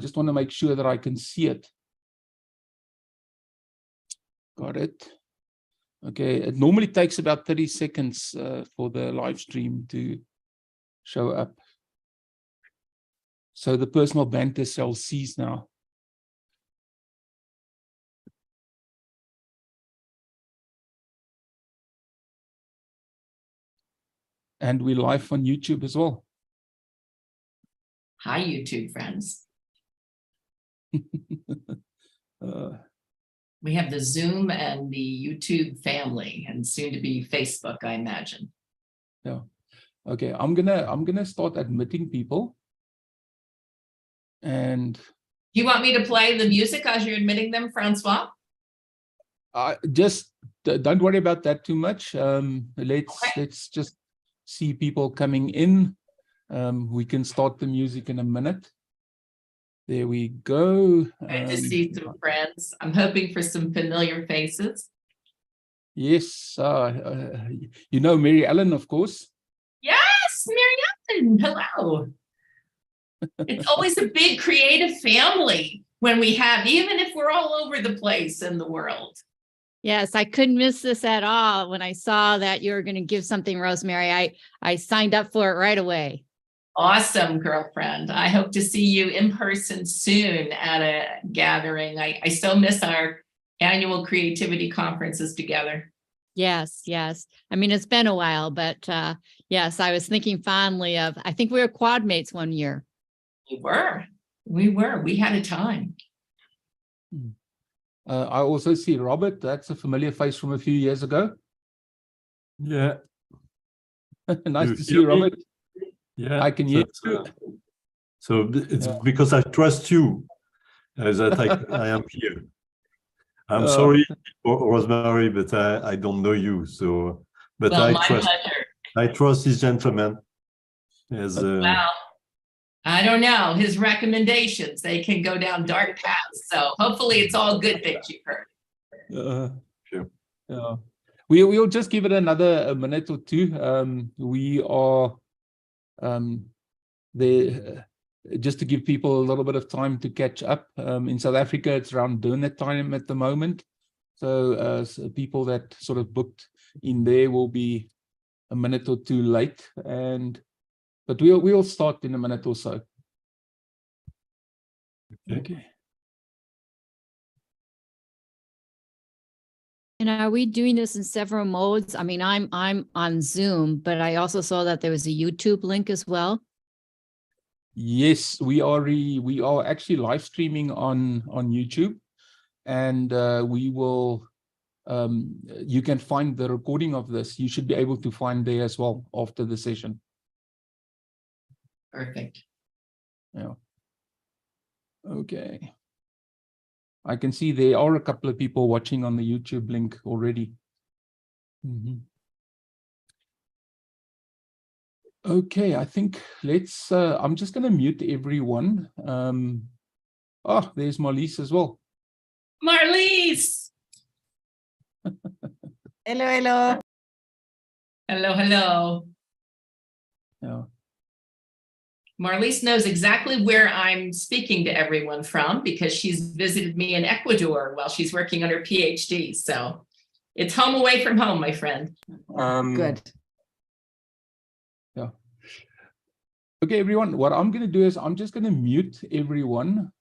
just want to make sure that I can see it. Got it. Okay, it normally takes about 30 seconds for the live stream to show up. So the personal banter shall cease now. And we're live on YouTube as well. Hi, YouTube friends. We have the Zoom and the YouTube family, and soon to be Facebook, I imagine. Yeah. Okay, I'm gonna start admitting people. And you want me to play the music as you're admitting them, Francois? Just don't worry about that too much. Let's just see people coming in. We can start the music in a minute. There we go. Good to see some friends. I'm hoping for some familiar faces. Yes, you know Mary Ellen, of course. Yes, Mary Ellen. Hello. It's always a big creative family when we have, even if we're all over the place in the world. Yes, I couldn't miss this at all. When I saw that you were going to give something, Rosemary, I signed up for it right away. Awesome, girlfriend. I hope to see you in person soon at a gathering. I so miss our annual creativity conferences together. Yes, yes. I mean, it's been a while, but yes, I was thinking fondly of, I think we were quad mates one year. We had a time. I also see Robert. That's a familiar face from a few years ago. Yeah. Nice to see you, Robert. Yeah, I can hear you. So it's because I trust you that I am here. I'm sorry, Rosemary, but I don't know you. So, but well, I trust this gentleman. As wow. I don't know his recommendations. They can go down dark paths. So hopefully, it's all good things you've heard. Sure. We'll just give it a minute or two. We are there just to give people a little bit of time to catch up. In South Africa, it's around dinner time at the moment. So people that sort of booked in there will be a minute or two late. But we'll start in a minute or so. Okay. And are we doing this in several modes? I mean, I'm on Zoom, but I also saw that there was a YouTube link as well. Yes, we are actually live streaming on YouTube, and we will. You can find the recording of this. You should be able to find there as well after the session. Perfect. Yeah. Okay. I can see there are a couple of people watching on the YouTube link already. Okay, I think let's, I'm just going to mute everyone. Oh, there's Marlies as well. Marlies! Hello, hello. Hello, hello. Yeah. Marlies knows exactly where I'm speaking to everyone from because she's visited me in Ecuador while she's working on her PhD. So it's home away from home, my friend. Good. Yeah. Okay, everyone, what I'm going to do is I'm just going to mute everyone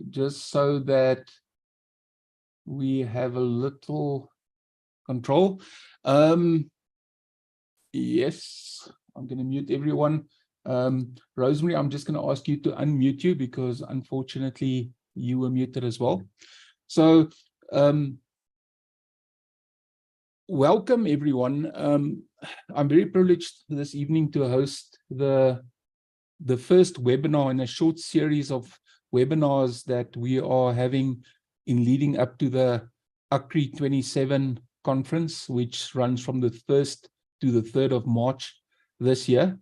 just so that we have a little control. Yes. I'm going to mute everyone. Rosemary, I'm just going to ask you to unmute you because unfortunately you were muted as well. So welcome everyone. I'm very privileged this evening to host the first webinar in a short series of webinars that we are having in leading up to the ACRE 27 conference, which runs from the 1st to the 3rd of March this year.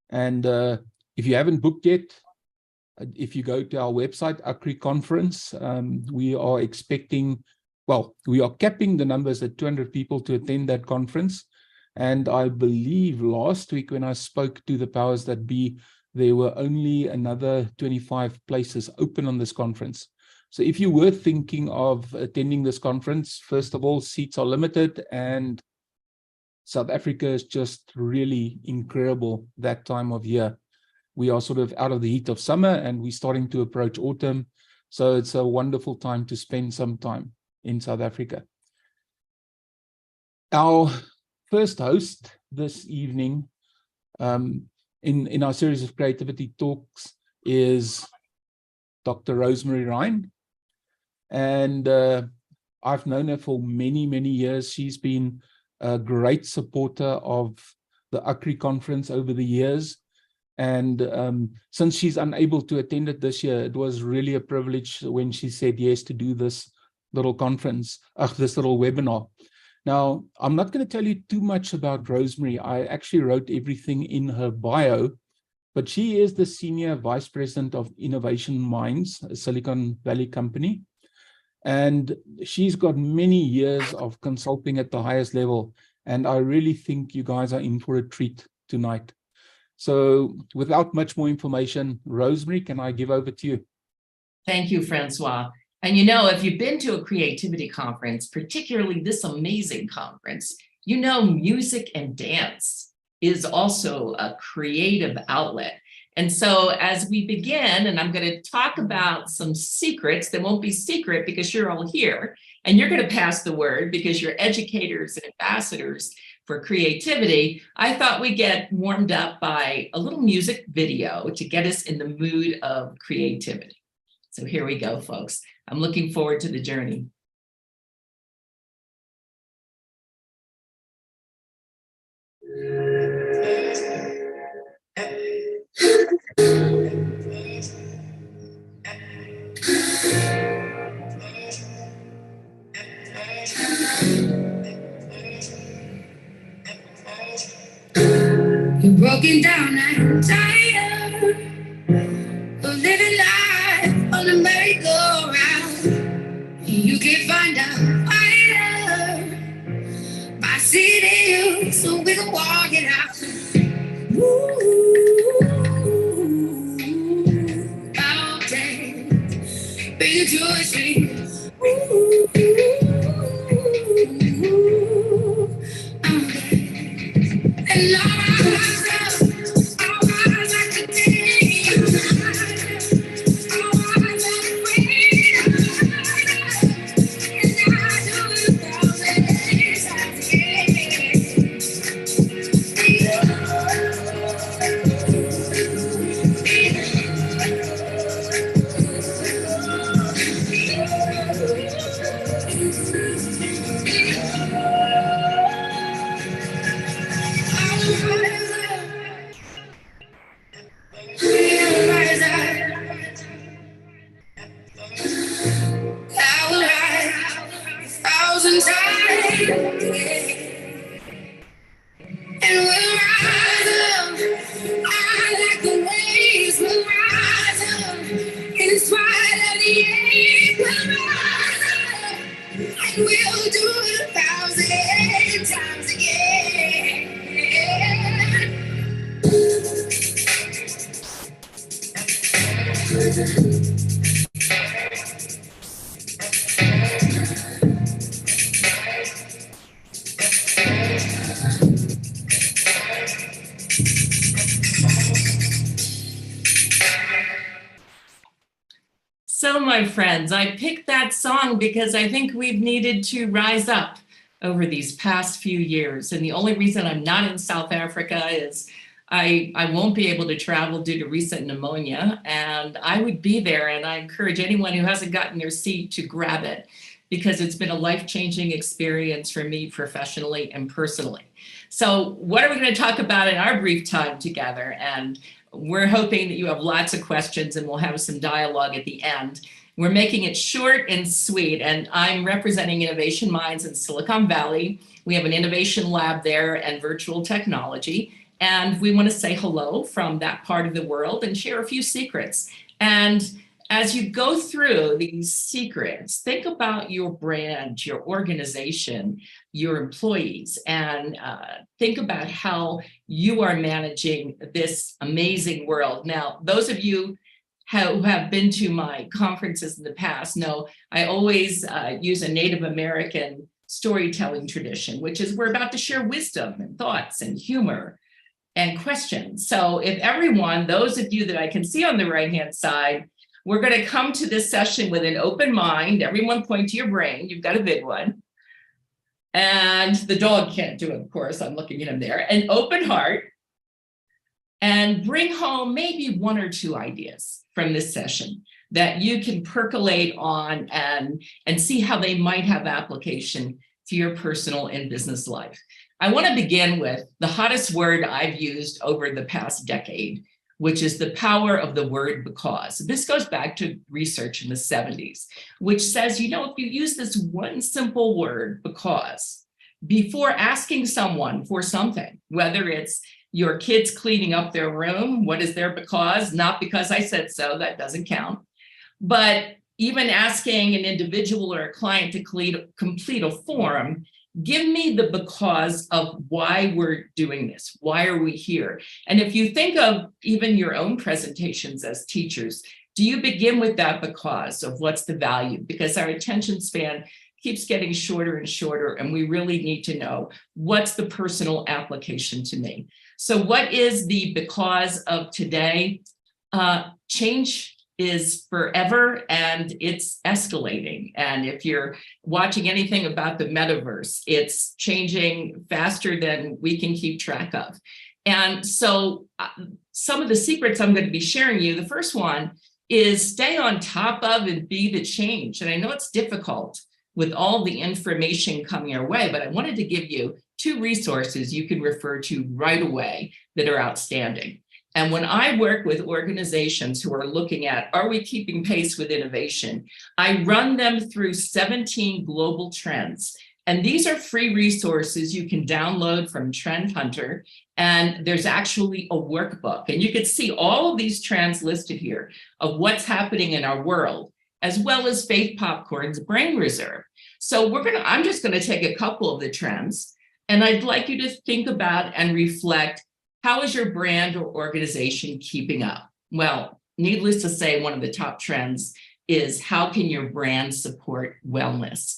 And if you haven't booked yet, if you go to our website, ACRE conference, we are expecting, well, we are capping the numbers at 200 people to attend that conference. And I believe last week when I spoke to the powers that be, there were only another 25 places open on this conference. So if you were thinking of attending this conference, first of all, seats are limited, and South Africa is just really incredible that time of year. We are sort of out of the heat of summer and we're starting to approach autumn. So it's a wonderful time to spend some time in South Africa. Our first host this evening in our series of creativity talks is Dr. Rosemary Rein. And I've known her for many, many years. She's been a great supporter of the ACRE conference over the years. And since she's unable to attend it this year, it was really a privilege when she said yes to do this little conference, this little webinar. Now, I'm not going to tell you too much about Rosemary. I actually wrote everything in her bio, but she is the Senior Vice President of Innovation Minds, a Silicon Valley company. And she's got many years of consulting at the highest level. And I really think you guys are in for a treat tonight. So without much more information, Rosemary, can I give over to you? Thank you, Francois. And you know, if you've been to a creativity conference, particularly this amazing conference, you know music and dance is also a creative outlet. And so as we begin, and I'm going to talk about some secrets that won't be secret because you're all here, and you're going to pass the word because you're educators and ambassadors for creativity, I thought we'd get warmed up by a little music video to get us in the mood of creativity. So here we go, folks. I'm looking forward to the journey. You're broken down and tired of living life on a merry-go-round. You can't find a fighter by seeing you, so we can walk it out. Ooh, mountain, bring it to a street. Ooh, and So, my friends, I picked that song because I think we've needed to rise up over these past few years. And the only reason I'm not in South Africa is I won't be able to travel due to recent pneumonia, and I would be there. And I encourage anyone who hasn't gotten their seat to grab it, because it's been a life-changing experience for me professionally and personally. So what are we going to talk about in our brief time together? And we're hoping that you have lots of questions and we'll have some dialogue at the end. We're making it short and sweet, and I'm representing Innovation Minds in Silicon Valley. We have an innovation lab there and virtual technology, and we want to say hello from that part of the world and share a few secrets. And as you go through these secrets, think about your brand, your organization, your employees, and think about how you are managing this amazing world. Now, those of you who have been to my conferences in the past know I always use a Native American storytelling tradition, which is we're about to share wisdom and thoughts and humor and questions. So if everyone, those of you that I can see on the right-hand side, we're going to come to this session with an open mind. Everyone point to your brain. You've got a big one. And the dog can't do it, of course. I'm looking at him there. An open heart. And bring home maybe one or two ideas from this session that you can percolate on and see how they might have application to your personal and business life. I want to begin with the hottest word I've used over the past decade, which is the power of the word because. This goes back to research in the 70s, which says, you know, if you use this one simple word, because, before asking someone for something, whether it's your kids cleaning up their room, what is their because? Not because I said so, that doesn't count. But even asking an individual or a client to complete a form, give me the because of why we're doing this. Why are we here? And if you think of even your own presentations as teachers, do you begin with that because of what's the value? Because our attention span keeps getting shorter and shorter, and we really need to know what's the personal application to me. So what is the because of today? Change is forever and it's escalating. And if you're watching anything about the metaverse, it's changing faster than we can keep track of. And so some of the secrets I'm going to be sharing you, the first one is stay on top of and be the change. And I know it's difficult with all the information coming our way, but I wanted to give you two resources you can refer to right away that are outstanding. And when I work with organizations who are looking at, are we keeping pace with innovation? I run them through 17 global trends. And these are free resources you can download from Trend Hunter. And there's actually a workbook. And you can see all of these trends listed here of what's happening in our world, as well as Faith Popcorn's Brain Reserve. So I'm just going to take a couple of the trends. And I'd like you to think about and reflect, how is your brand or organization keeping up? Well, needless to say, one of the top trends is how can your brand support wellness?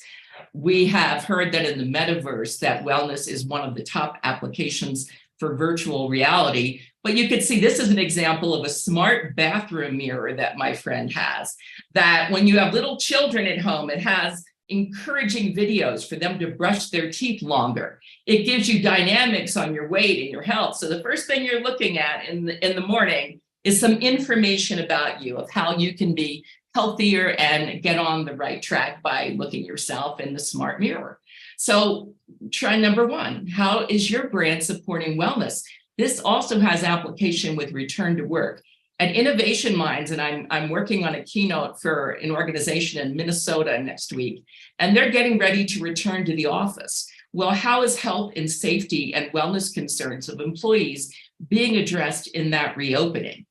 We have heard that in the metaverse that wellness is one of the top applications for virtual reality. But you could see this is an example of a smart bathroom mirror that my friend has, that when you have little children at home, it has encouraging videos for them to brush their teeth longer. It gives you dynamics on your weight and your health. So the first thing you're looking at in the morning is some information about you, of how you can be healthier and get on the right track by looking yourself in the smart mirror. So try number one, how is your brand supporting wellness? This also has application with return to work. At Innovation Minds, and I'm working on a keynote for an organization in Minnesota next week, and they're getting ready to return to the office. Well, how is health and safety and wellness concerns of employees being addressed in that reopening?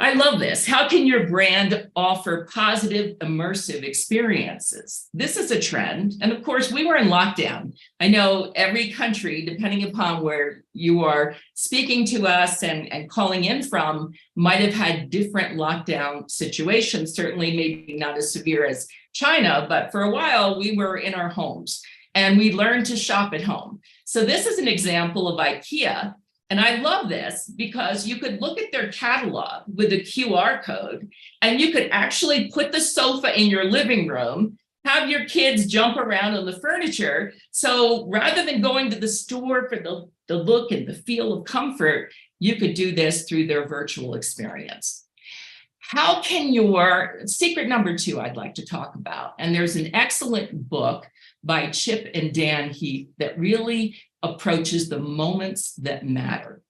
I love this. How can your brand offer positive, immersive experiences? This is a trend. And of course, we were in lockdown. I know every country, depending upon where you are speaking to us and calling in from, might have had different lockdown situations, certainly maybe not as severe as China, but for a while we were in our homes and we learned to shop at home. So this is an example of IKEA. And I love this because you could look at their catalog with a QR code and you could actually put the sofa in your living room, have your kids jump around on the furniture. So rather than going to the store for the look and the feel of comfort, you could do this through their virtual experience. How can your secret number two I'd like to talk about, and there's an excellent book by Chip and Dan Heath that really approaches the moments that matter.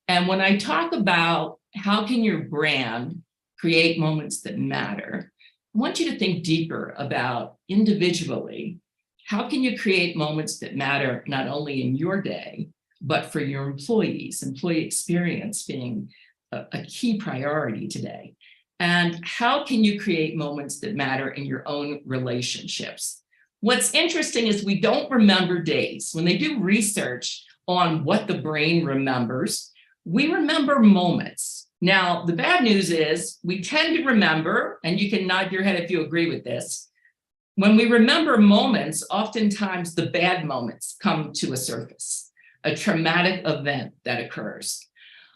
And when I talk about how can your brand create moments that matter, I want you to think deeper about individually, how can you create moments that matter not only in your day, but for your employees, employee experience being a key priority today. And how can you create moments that matter in your own relationships? What's interesting is we don't remember days. When they do research on what the brain remembers, we remember moments. Now, the bad news is we tend to remember, and you can nod your head if you agree with this, when we remember moments, oftentimes the bad moments come to a surface, a traumatic event that occurs.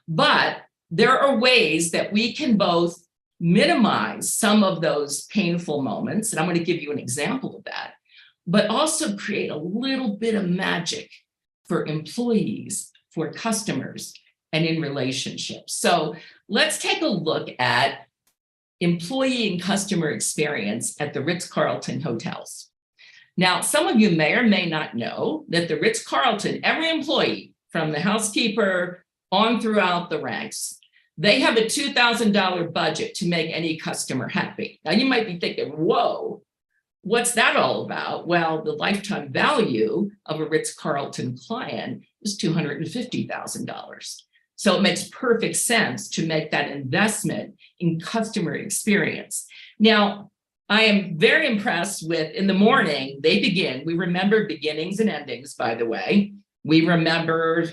But there are ways that we can both minimize some of those painful moments, and I'm going to give you an example of that, but also create a little bit of magic for employees, for customers, and in relationships. So let's take a look at employee and customer experience at the Ritz-Carlton hotels. Now, some of you may or may not know that the Ritz-Carlton, every employee from the housekeeper on throughout the ranks, they have a $2,000 budget to make any customer happy. Now, you might be thinking, whoa, what's that all about? Well, the lifetime value of a Ritz-Carlton client is $250,000. So it makes perfect sense to make that investment in customer experience. Now, I am very impressed with, in the morning, they begin. We remember beginnings and endings, by the way. We remember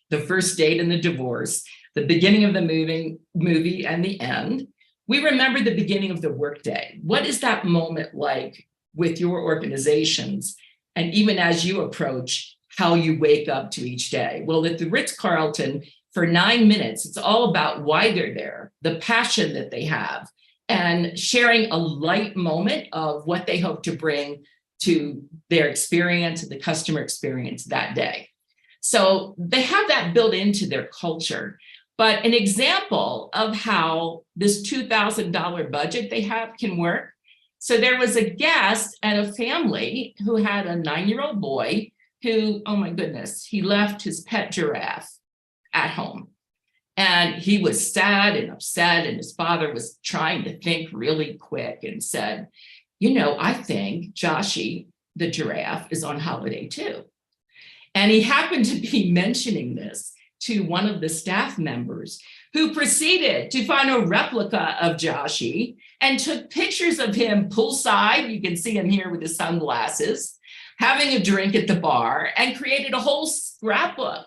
the first date and the divorce, the beginning of the movie and the end. We remember the beginning of the workday. What is that moment like with your organizations? And even as you approach how you wake up to each day. Well, at the Ritz-Carlton, for 9 minutes, it's all about why they're there, the passion that they have, and sharing a light moment of what they hope to bring to their experience, the customer experience that day. So they have that built into their culture. But an example of how this $2,000 budget they have can work. So there was a guest at a family who had a 9-year-old boy who, oh my goodness, he left his pet giraffe at home. And he was sad and upset, and his father was trying to think really quick and said, you know, I think Joshie, the giraffe, is on holiday too. And he happened to be mentioning this to one of the staff members, who proceeded to find a replica of Joshie and took pictures of him poolside. You can see him here with his sunglasses, having a drink at the bar, and created a whole scrapbook.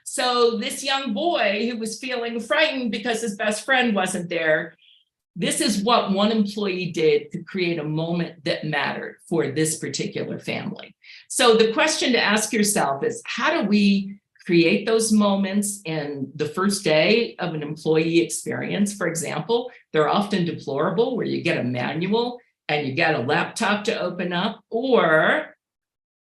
So this young boy who was feeling frightened because his best friend wasn't there, this is what one employee did to create a moment that mattered for this particular family. So the question to ask yourself is, how do we create those moments in the first day of an employee experience? For example, they're often deplorable, where you get a manual and you get a laptop to open up, or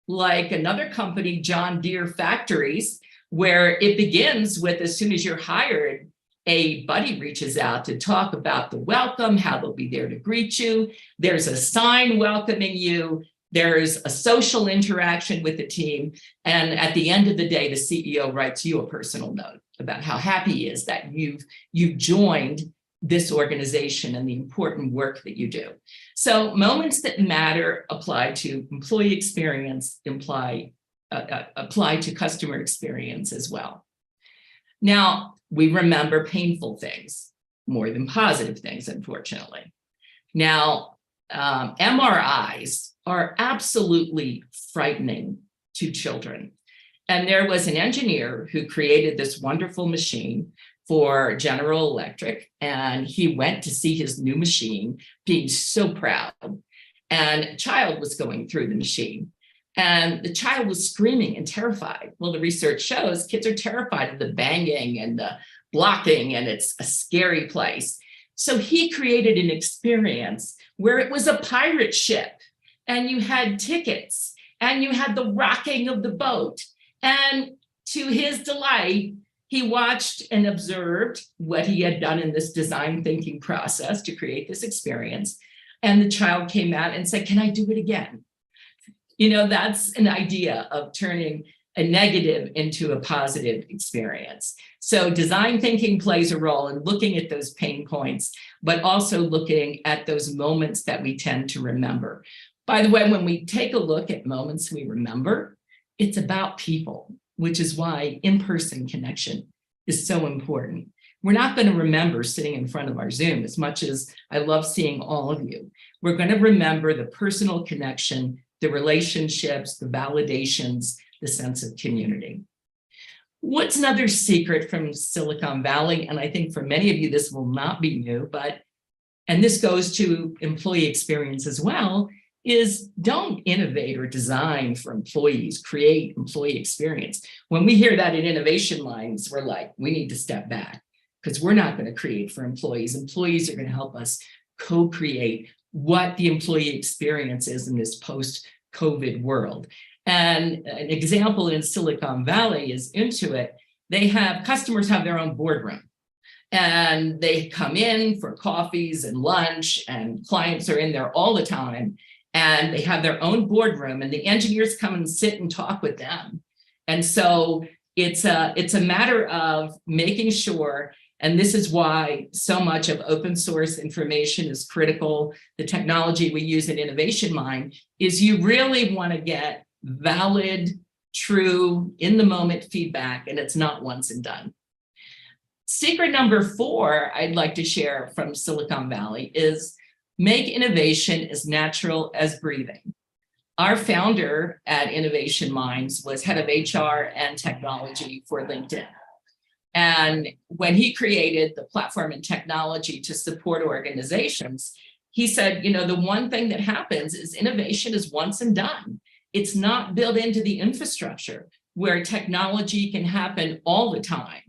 like another company, John Deere Factories, where it begins with, as soon as you're hired, a buddy reaches out to talk about the welcome, how they'll be there to greet you. There's a sign welcoming you. There's a social interaction with the team. And at the end of the day, the CEO writes you a personal note about how happy he is that you've joined this organization and the important work that you do. So moments that matter apply to employee experience, apply to customer experience as well. Now, we remember painful things more than positive things, unfortunately. Now, MRIs are absolutely frightening to children. And there was an engineer who created this wonderful machine for General Electric, and he went to see his new machine, being so proud. And a child was going through the machine, and the child was screaming and terrified. Well, the research shows kids are terrified of the banging and the blocking, and it's a scary place. So he created an experience where it was a pirate ship, and you had tickets, and you had the rocking of the boat. And to his delight, he watched and observed what he had done in this design thinking process to create this experience. And the child came out and said, "Can I do it again?" You know, that's an idea of turning a negative into a positive experience. So design thinking plays a role in looking at those pain points, but also looking at those moments that we tend to remember. By the way, when we take a look at moments we remember, it's about people, which is why in-person connection is so important. we're not going to remember sitting in front of our Zoom as much as I love seeing all of you. We're going to remember the personal connection, the relationships, the validations, the sense of community. What's another secret from Silicon Valley? And I think for many of you, this will not be new, and this goes to employee experience as well, is don't innovate or design for employees, create employee experience. When we hear that in Innovation Minds, we're like, we need to step back because we're not going to create for employees. Employees are going to help us co-create what the employee experience is in this post-COVID world. And an example in Silicon Valley is Intuit. Customers have their own boardroom. And they come in for coffees and lunch, and clients are in there all the time. And they have their own boardroom, and the engineers come and sit and talk with them. And so it's a matter of making sure, and this is why so much of open source information is critical. The technology we use in Innovation Mind is you really want to get valid, true, in the moment feedback, and it's not once and done. Secret number 4 I'd like to share from Silicon Valley is make innovation as natural as breathing. Our founder at Innovation Minds was head of HR and technology for LinkedIn. And when he created the platform and technology to support organizations, he said, the one thing that happens is innovation is once and done. It's not built into the infrastructure where technology can happen all the time,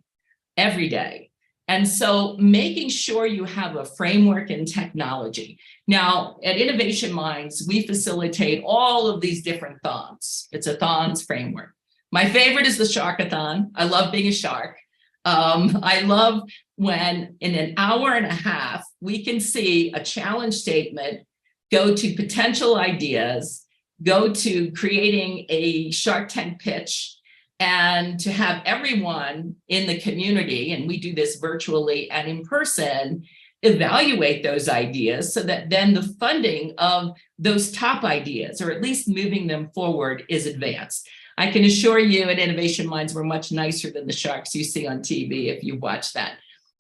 every day. And so making sure you have a framework in technology. Now, at Innovation Minds, we facilitate all of these different thons. It's a thons framework. My favorite is the Sharkathon. I love being a shark. I love when in an hour and a half, we can see a challenge statement, go to potential ideas, go to creating a Shark Tank pitch, and to have everyone in the community, and we do this virtually and in person, evaluate those ideas so that then the funding of those top ideas, or at least moving them forward, is advanced. I can assure you at Innovation Minds, we're much nicer than the sharks you see on TV if you watch that.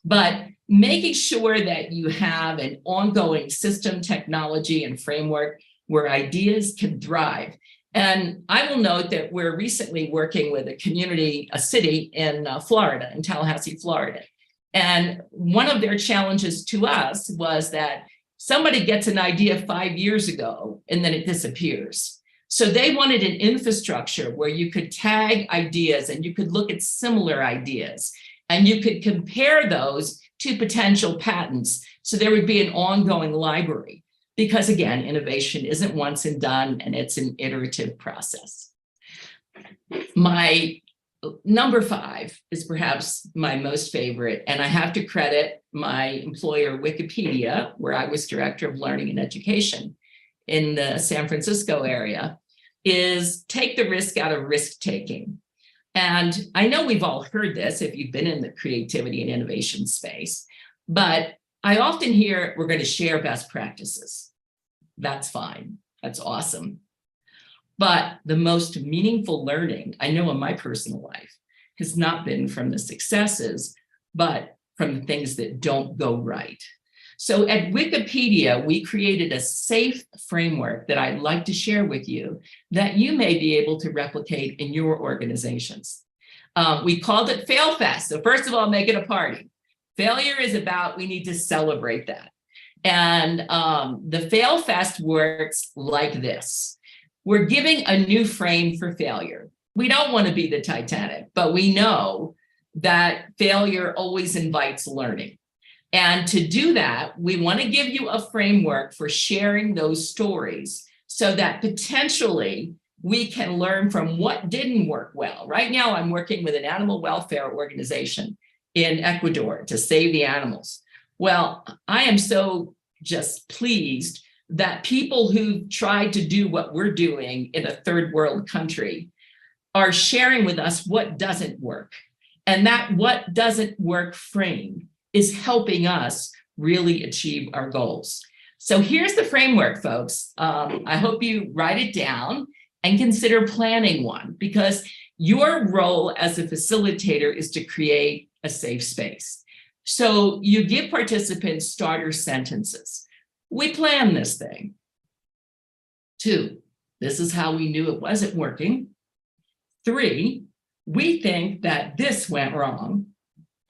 But making sure that you have an ongoing system, technology, and framework where ideas can thrive. And I will note that we're recently working with a city in Florida, in Tallahassee, Florida. And one of their challenges to us was that somebody gets an idea 5 years ago and then it disappears. So they wanted an infrastructure where you could tag ideas and you could look at similar ideas and you could compare those to potential patents. So there would be an ongoing library. Because again, innovation isn't once and done, and it's an iterative process. My number 5 is perhaps my most favorite, and I have to credit my employer, Wikipedia, where I was director of learning and education in the San Francisco area, is take the risk out of risk-taking. And I know we've all heard this if you've been in the creativity and innovation space, but I often hear we're going to share best practices. That's fine. That's awesome. But the most meaningful learning I know in my personal life has not been from the successes, but from the things that don't go right. So at Wikipedia, we created a safe framework that I'd like to share with you that you may be able to replicate in your organizations. We called it Fail Fest. So first of all, make it a party. Failure is about, we need to celebrate that. And the Fail Fest works like this. We're giving a new frame for failure. We don't want to be the Titanic, but we know that failure always invites learning. And to do that, we want to give you a framework for sharing those stories so that potentially we can learn from what didn't work well. Right now, I'm working with an animal welfare organization in Ecuador to save the animals. Well, I am so just pleased that people who tried to do what we're doing in a third world country are sharing with us what doesn't work. And that what doesn't work frame is helping us really achieve our goals. So here's the framework, folks. I hope you write it down and consider planning one, because your role as a facilitator is to create a safe space. So you give participants starter sentences. We planned this thing. 2, this is how we knew it wasn't working. 3, we think that this went wrong.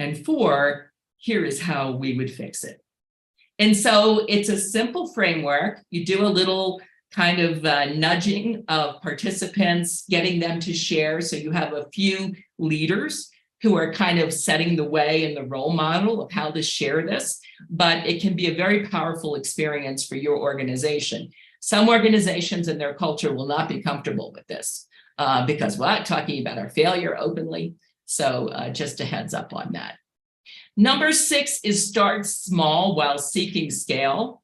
And 4, here is how we would fix it. And so it's a simple framework. You do a little kind of nudging of participants, getting them to share. So you have a few leaders who are kind of setting the way and the role model of how to share this, but it can be a very powerful experience for your organization. Some organizations and their culture will not be comfortable with this because what? Talking about our failure openly. So just a heads up on that. Number 6 is start small while seeking scale.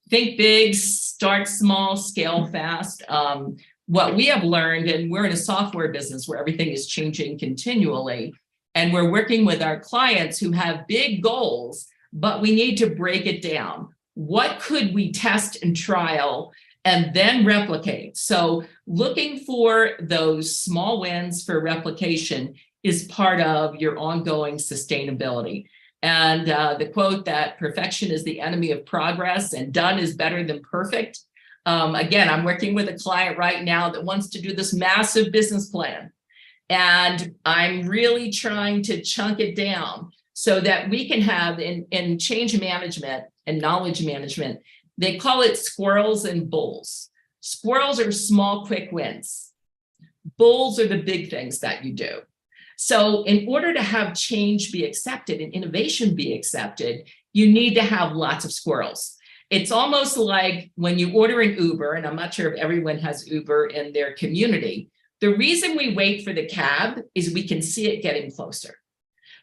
Think big, start small, scale fast. What we have learned, and we're in a software business where everything is changing continually, and we're working with our clients who have big goals, but we need to break it down. What could we test and trial and then replicate? So looking for those small wins for replication is part of your ongoing sustainability. And the quote that perfection is the enemy of progress and done is better than perfect. Again, I'm working with a client right now that wants to do this massive business plan. And I'm really trying to chunk it down so that we can have in change management and knowledge management, they call it squirrels and bulls. Squirrels are small, quick wins. Bulls are the big things that you do. So in order to have change be accepted and innovation be accepted, you need to have lots of squirrels. It's almost like when you order an Uber, and I'm not sure if everyone has Uber in their community, the reason we wait for the cab is we can see it getting closer.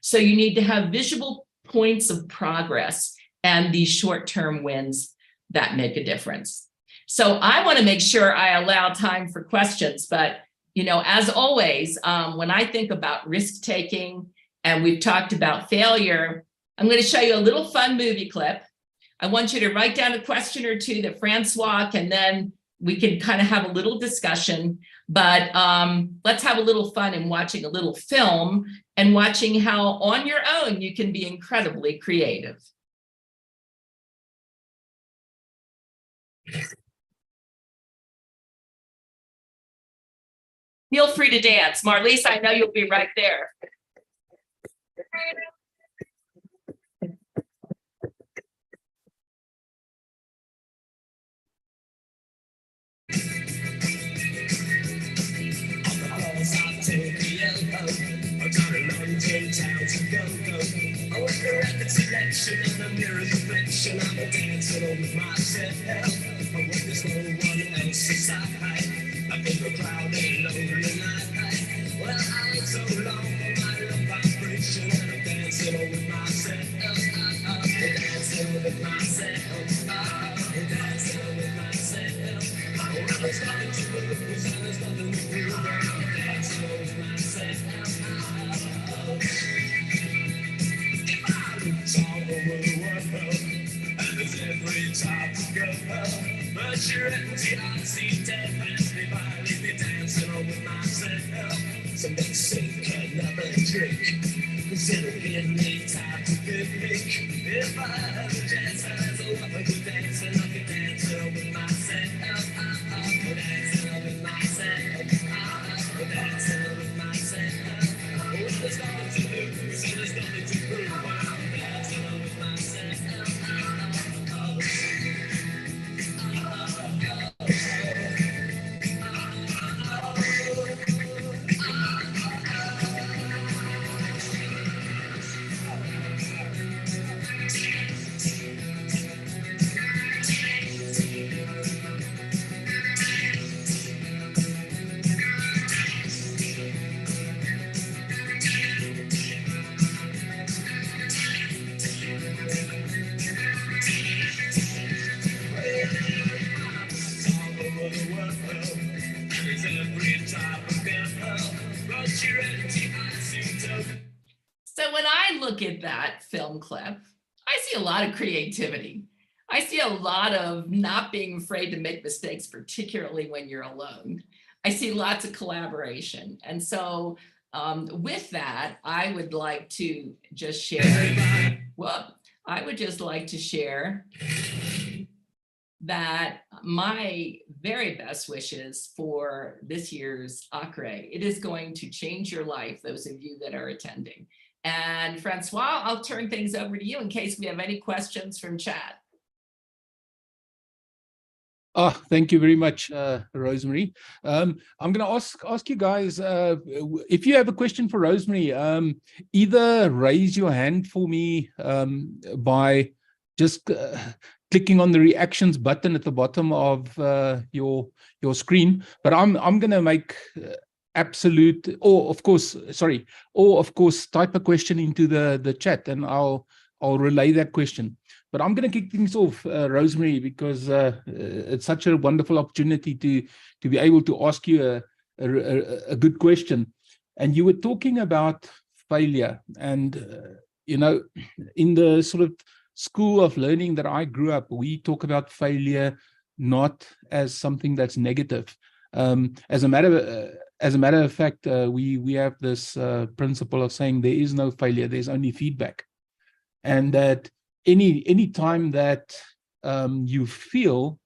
So you need to have visual points of progress and these short-term wins that make a difference. So I want to make sure I allow time for questions, but you know, as always, when I think about risk-taking and we've talked about failure, I'm going to show you a little fun movie clip. I want you to write down a question or two that Francois can, then we can kind of have a little discussion, but let's have a little fun in watching a little film and watching how on your own you can be incredibly creative. Feel free to dance. Marlise, I know you'll be right there. I think the crowd ain't over tonight. Well, I ain't so long for my little vibration, and I'm dancing with myself. I'm dancing with myself. I'm dancing with myself. Well, it's starting to lose, and there's nothing to do. I'm dancing with myself. If I look all over the world, and there's every time to go, but you're empty, I see dead past me by, leave me dancing with myself. Somebody say, another drink, consider being me time to picnic. If I had a chance, I'd so up I could dance, and I could dance with myself. I'm dancing with myself. I'm dancing with myself. Well, there's nothing to lose, and there's nothing to prove. I'm dancing with myself. So when I look at that film clip, I see a lot of creativity. I see a lot of not being afraid to make mistakes, particularly when you're alone. I see lots of collaboration. And so with that, I would like to just share, well, I would just like to share that my very best wishes for this year's ACRE. It is going to change your life, those of you that are attending. And Francois, I'll turn things over to you in case we have any questions from chat. Oh, thank you very much, Rosemary. I'm going to ask you guys, if you have a question for Rosemary, either raise your hand for me by just clicking on the reactions button at the bottom of your screen. But I'm going to make absolute, or of course type a question into the chat, and I'll relay that question. But I'm going to kick things off, Rosemary, because it's such a wonderful opportunity to be able to ask you a good question. And you were talking about failure, and you know, in the sort of school of learning that I grew up, we talk about failure not as something that's negative. As a matter of fact, we have this principle of saying there is no failure, there's only feedback, and that any time that you feel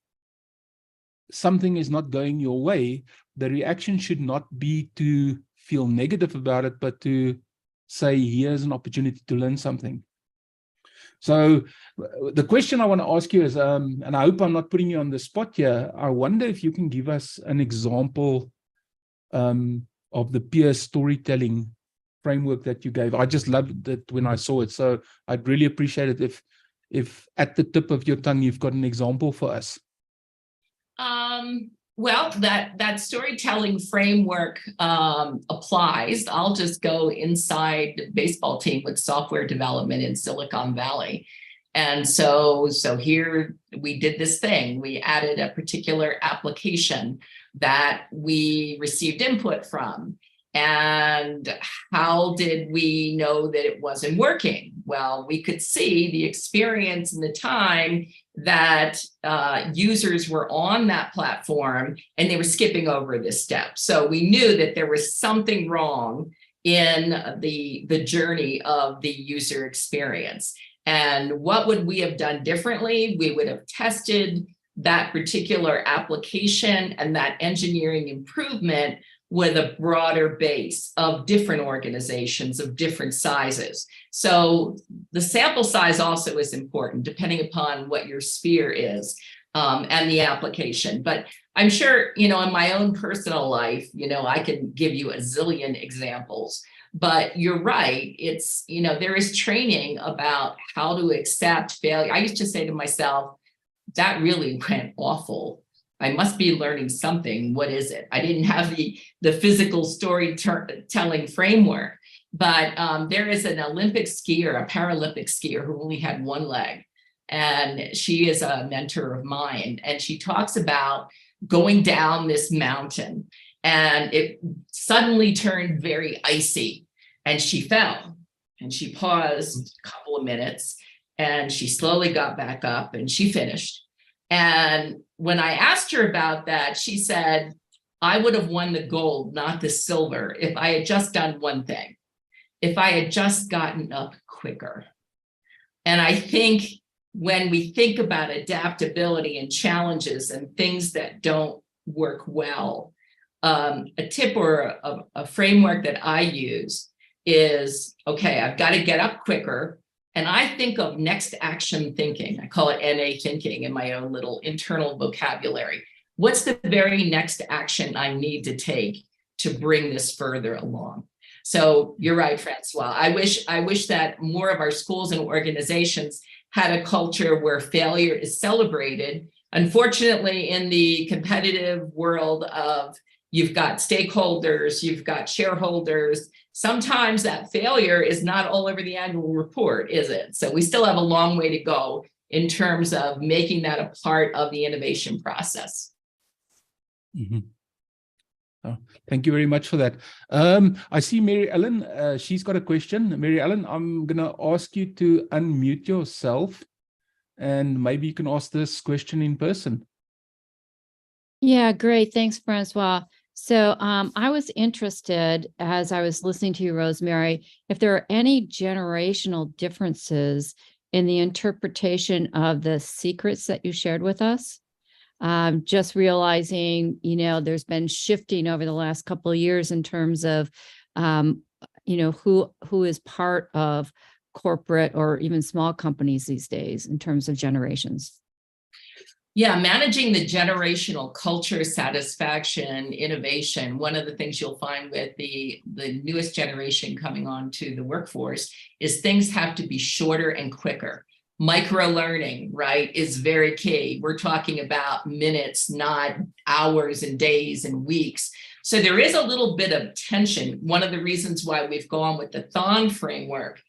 something is not going your way, the reaction should not be to feel negative about it, but to say, here's an opportunity to learn something. So the question I want to ask you is, and I hope I'm not putting you on the spot here, I wonder if you can give us an example of the peer storytelling framework that you gave. I just loved it when I saw it. So I'd really appreciate it if at the tip of your tongue, you've got an example for us. Well, that storytelling framework applies. I'll just go inside the baseball team with software development in Silicon Valley. And so here we did this thing. We added a particular application that we received input from. And how did we know that it wasn't working? Well, we could see the experience and the time that users were on that platform and they were skipping over this step. So we knew that there was something wrong in the journey of the user experience. And what would we have done differently? We would have tested that particular application and that engineering improvement with a broader base of different organizations of different sizes. So the sample size also is important, depending upon what your sphere is and the application. But I'm sure, you know, in my own personal life, you know, I can give you a zillion examples. But you're right, it's, you know, there is training about how to accept failure. I used to say to myself, that really went awful. I must be learning something. What is it? I didn't have the physical storytelling framework, but there is an Olympic skier, a Paralympic skier who only had one leg. And she is a mentor of mine. And she talks about going down this mountain and it suddenly turned very icy and she fell and she paused a couple of minutes and she slowly got back up and she finished. And when I asked her about that, she said, I would have won the gold, not the silver, if I had just done one thing, if I had just gotten up quicker. And I think when we think about adaptability and challenges and things that don't work well, a tip or a framework that I use is, okay, I've got to get up quicker. And I think of next action thinking. I call it NA thinking in my own little internal vocabulary. What's the very next action I need to take to bring this further along? So you're right, Francois. I wish that more of our schools and organizations had a culture where failure is celebrated. Unfortunately, in the competitive world of you've got stakeholders, you've got shareholders, sometimes that failure is not all over the annual report, is it? So we still have a long way to go in terms of making that a part of the innovation process. Mm-hmm. Oh, thank you very much for that. I see Mary Ellen, she's got a question. Mary Ellen, I'm going to ask you to unmute yourself and maybe you can ask this question in person. Yeah, great. Thanks, Francois. So I was interested, as I was listening to you, Rosemary, if there are any generational differences in the interpretation of the secrets that you shared with us. Just realizing, there's been shifting over the last couple of years in terms of, who is part of corporate or even small companies these days in terms of generations. Yeah, managing the generational culture, satisfaction, innovation. One of the things you'll find with the newest generation coming on to the workforce is things have to be shorter and quicker. Micro learning, right, is very key. We're talking about minutes, not hours and days and weeks. So there is a little bit of tension. One of the reasons why we've gone with the Thon framework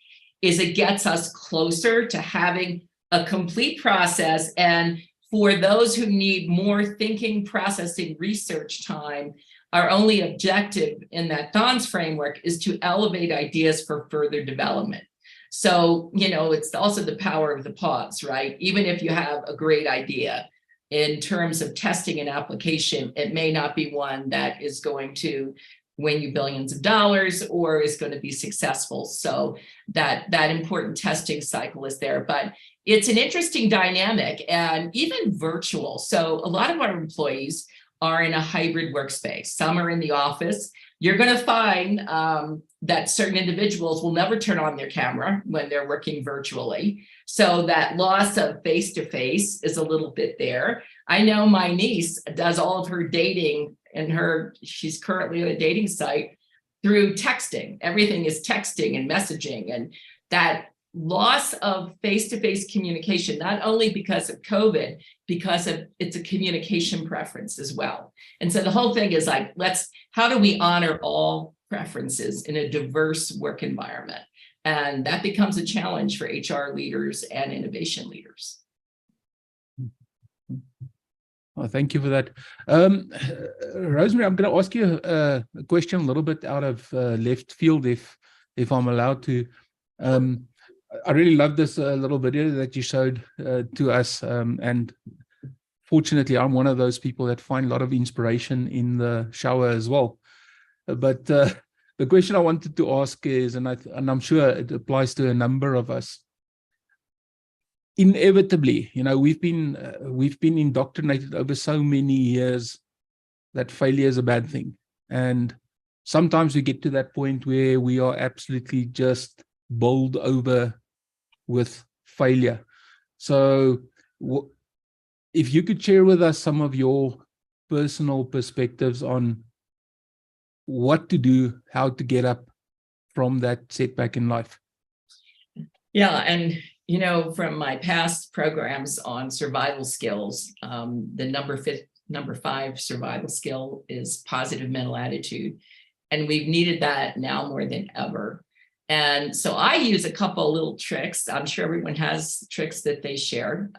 is it gets us closer to having a complete process. And for those who need more thinking, processing, research time, our only objective in that Thon's framework is to elevate ideas for further development. So, it's also the power of the pause, right? Even if you have a great idea in terms of testing and application, it may not be one that is going to win you billions of dollars or is going to be successful. So that important testing cycle is there. But it's an interesting dynamic and even virtual. So a lot of our employees are in a hybrid workspace. Some are in the office. You're going to find that certain individuals will never turn on their camera when they're working virtually. So that loss of face-to-face is a little bit there. I know my niece does all of her dating and she's currently on a dating site through texting. Everything is texting and messaging, and that loss of face-to-face communication, not only because of COVID, because of it's a communication preference as well. And so the whole thing is like, how do we honor all preferences in a diverse work environment? And that becomes a challenge for HR leaders and innovation leaders. Well, thank you for that. Rosemary, I'm going to ask you a question a little bit out of left field, if I'm allowed to. I really love this little video that you showed to us. And fortunately, I'm one of those people that find a lot of inspiration in the shower as well. But the question I wanted to ask is, and I'm sure it applies to a number of us, inevitably, we've been indoctrinated over so many years that failure is a bad thing. And sometimes we get to that point where we are absolutely just bowled over with failure. So if you could share with us some of your personal perspectives on what to do, how to get up from that setback in life. Yeah, and from my past programs on survival skills, the number 5 survival skill is positive mental attitude. And we've needed that now more than ever. And so I use a couple little tricks. I'm sure everyone has tricks that they share.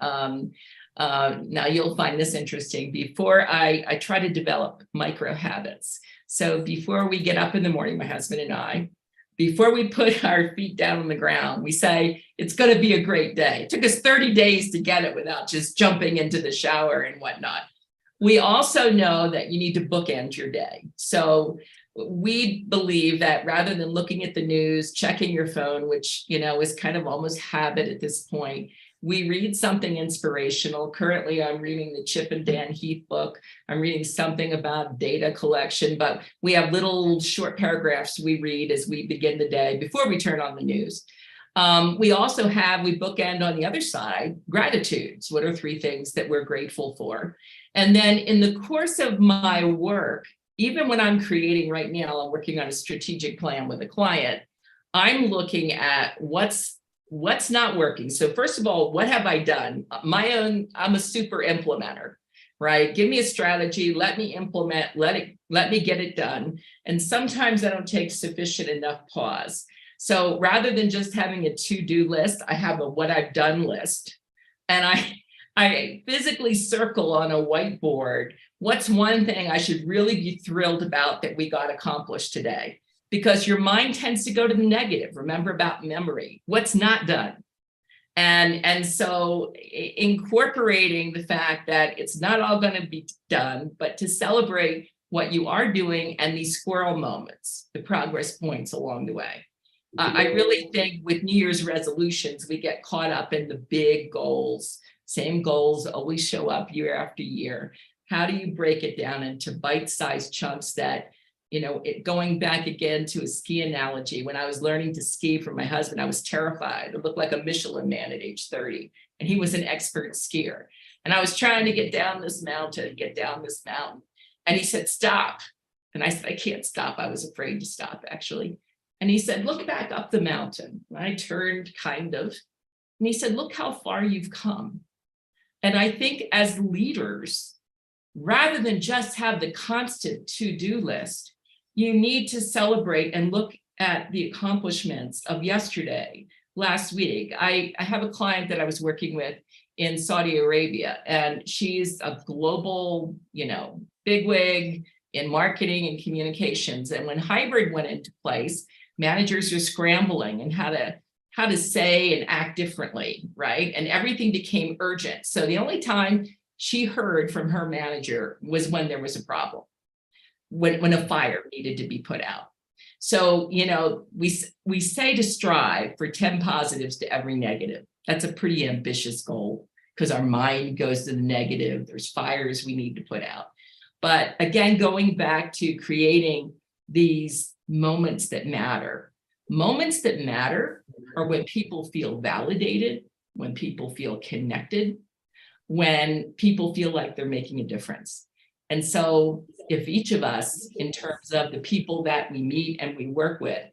Now you'll find this interesting. Before I try to develop micro habits. So before we get up in the morning, my husband and I, before we put our feet down on the ground, we say, it's going to be a great day. It took us 30 days to get it without just jumping into the shower and whatnot. We also know that you need to bookend your day. So we believe that rather than looking at the news, checking your phone, which, is kind of almost habit at this point, we read something inspirational. Currently, I'm reading the Chip and Dan Heath book. I'm reading something about data collection, but we have little short paragraphs we read as we begin the day before we turn on the news. We bookend on the other side, gratitudes. What are 3 things that we're grateful for? And then in the course of my work, even when I'm creating right now, I'm working on a strategic plan with a client, I'm looking at what's not working. So first of all, what have I done? I'm a super implementer, right? Give me a strategy, let me implement, let me get it done. And sometimes I don't take sufficient enough pause. So rather than just having a to-do list, I have a what I've done list. And I physically circle on a whiteboard, what's one thing I should really be thrilled about that we got accomplished today? Because your mind tends to go to the negative. Remember about memory, what's not done. And so incorporating the fact that it's not all going to be done, but to celebrate what you are doing and these squirrel moments, the progress points along the way. I really think with New Year's resolutions, we get caught up in the big goals. Same goals always show up year after year. How do you break it down into bite-sized chunks that, going back again to a ski analogy, when I was learning to ski for my husband, I was terrified. I looked like a Michelin man at age 30, and he was an expert skier. And I was trying to get down this mountain. And he said, stop. And I said, I can't stop. I was afraid to stop, actually. And he said, look back up the mountain. And I turned kind of, and he said, look how far you've come. And I think as leaders, rather than just have the constant to-do list, you need to celebrate and look at the accomplishments of yesterday, last week. I have a client that I was working with in Saudi Arabia, and she's a global, bigwig in marketing and communications. And when hybrid went into place, managers are scrambling and how to say and act differently, right? And everything became urgent. So the only time she heard from her manager was when there was a problem, when a fire needed to be put out. So, we say to strive for 10 positives to every negative. That's a pretty ambitious goal because our mind goes to the negative. There's fires we need to put out. But again, going back to creating these moments that matter. Moments that matter are when people feel validated, when people feel connected, when people feel like they're making a difference. And so if each of us, in terms of the people that we meet and we work with,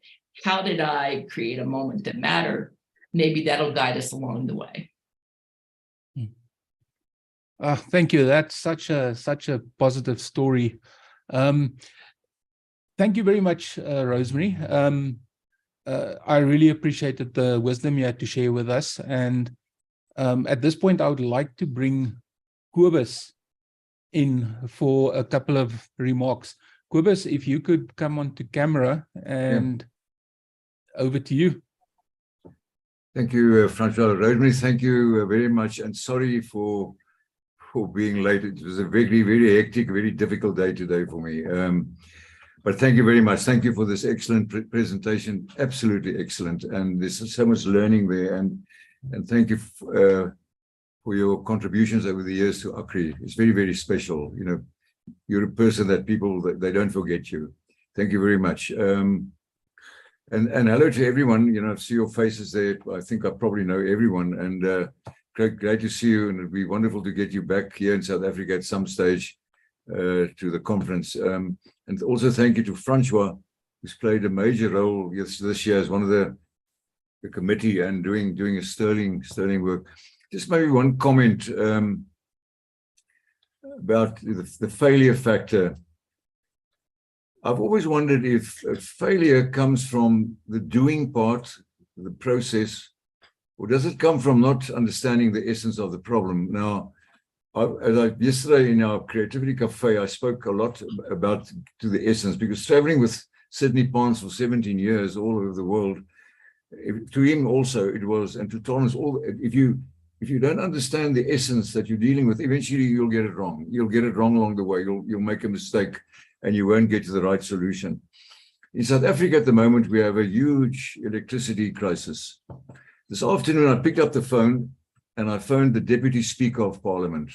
how did I create a moment that mattered? Maybe that'll guide us along the way. Thank you. That's such a positive story. Thank you very much, Rosemary. I really appreciated the wisdom you had to share with us. And at this point, I would like to bring Kobus in for a couple of remarks. Kobus, if you could come onto camera, and over to you. Thank you, Francois. Rosemary, thank you very much. And sorry for being late. It was a very, very hectic, very difficult day today for me. But thank you very much. Thank you for this excellent presentation. Absolutely excellent. And there's so much learning there. And thank you for your contributions over the years to ACRE. It's very, very special. You're a person that people, they don't forget you. Thank you very much. And hello to everyone. I see your faces there. I think I probably know everyone. And great to see you. And it'd be wonderful to get you back here in South Africa at some stage to the conference. And also thank you to Francois, who's played a major role this year as one of the committee and doing a sterling work. Just maybe one comment about the failure factor. I've always wondered if failure comes from the doing part, the process, or does it come from not understanding the essence of the problem? Now, yesterday in our creativity cafe, I spoke a lot about to the essence, because traveling with Sidney Pons for 17 years all over the world, to him also it was, and to Thomas, if you don't understand the essence that you're dealing with, eventually you'll get it wrong. You'll get it wrong along the way. You'll make a mistake and you won't get to the right solution. In South Africa at the moment, we have a huge electricity crisis. This afternoon, I picked up the phone and I phoned the Deputy Speaker of Parliament.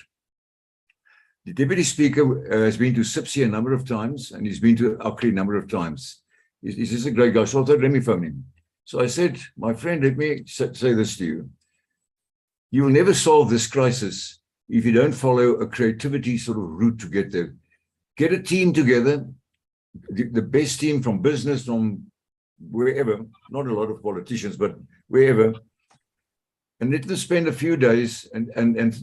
The Deputy Speaker has been to SIPSI a number of times, and he's been to ACRE a number of times. He's just a great guy. So I thought, let me phone him. So I said, my friend, let me say this to you. You will never solve this crisis if you don't follow a creativity sort of route to get there. Get a team together, the best team from business, from wherever, not a lot of politicians, but wherever, and let them spend a few days and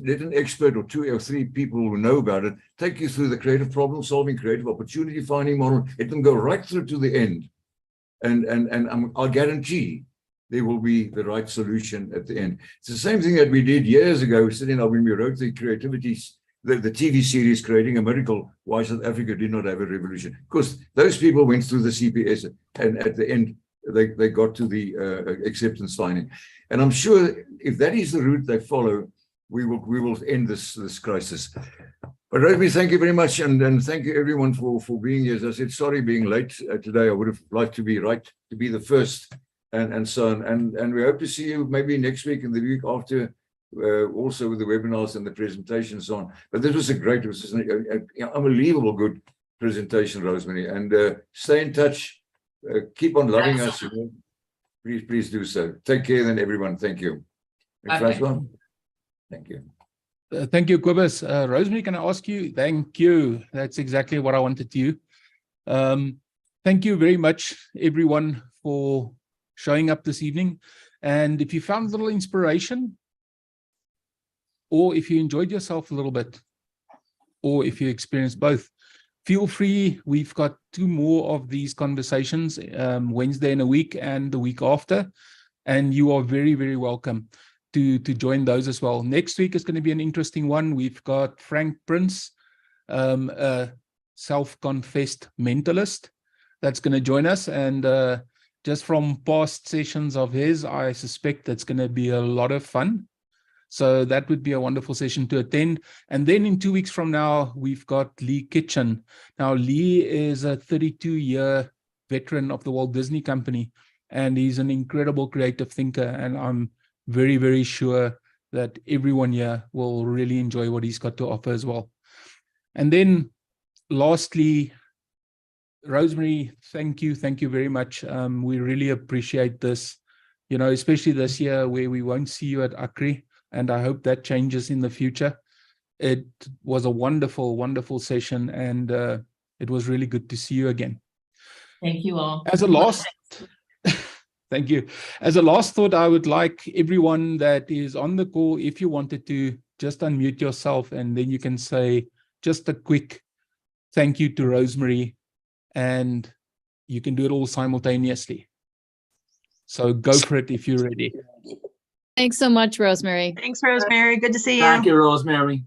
let an expert or 2 or 3 people who know about it take you through the creative problem solving, creative opportunity finding model. Let them go right through to the end. And I'll guarantee there will be the right solution at the end. It's the same thing that we did years ago, sitting up when we wrote the creativities, the TV series Creating a Miracle, Why South Africa Did Not Have a Revolution. Because those people went through the CPS and at the end, they got to the acceptance finding. And I'm sure if that is the route they follow, we will end this crisis. But Rosemary, thank you very much, and thank you everyone for being here. As I said, sorry being late today. I would have liked to be the first, and so on. And we hope to see you maybe next week and the week after, also with the webinars and the presentations and so on. But this was it was an unbelievable good presentation, Rosemary. And stay in touch. Keep on loving us. Please do so. Take care then, everyone. Thank you. And Francois? Thank you. Thank you, Kobus. Rosemary, can I ask you? Thank you. That's exactly what I wanted to. Thank you very much, everyone, for showing up this evening. And if you found a little inspiration, or if you enjoyed yourself a little bit, or if you experienced both, feel free. We've got 2 more of these conversations, Wednesday in a week and the week after. And you are very, very welcome to join those as well. Next week is going to be an interesting one. We've got Frank Prince, a self-confessed mentalist, that's going to join us. And just from past sessions of his, I suspect that's going to be a lot of fun. So that would be a wonderful session to attend. And then in 2 weeks from now, we've got Lee Kitchen. Now, Lee is a 32-year veteran of the Walt Disney Company, and he's an incredible creative thinker. And I'm very, very sure that everyone here will really enjoy what he's got to offer as well. And then lastly, Rosemary, thank you very much. We really appreciate this, especially this year where we won't see you at ACRE, and I hope that changes in the future. It was a wonderful, wonderful session, and it was really good to see you again. Thank you all. As a last Thank you. As a last thought, I would like everyone that is on the call, if you wanted to, just unmute yourself, and then you can say just a quick thank you to Rosemary, and you can do it all simultaneously. So go for it if you're ready. Thanks so much, Rosemary. Thanks, Rosemary. Good to see you. Thank you, Rosemary.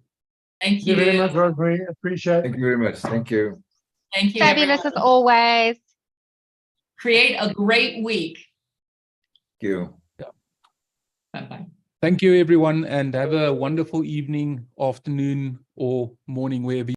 Thank Thank you very you. much, Rosemary. Appreciate it. Thank you very much. Thank you. Thank you, Fabulous everyone. as always. Create a great week. Thank you. Bye-bye. Thank you, everyone, and have a wonderful evening, afternoon, or morning, wherever you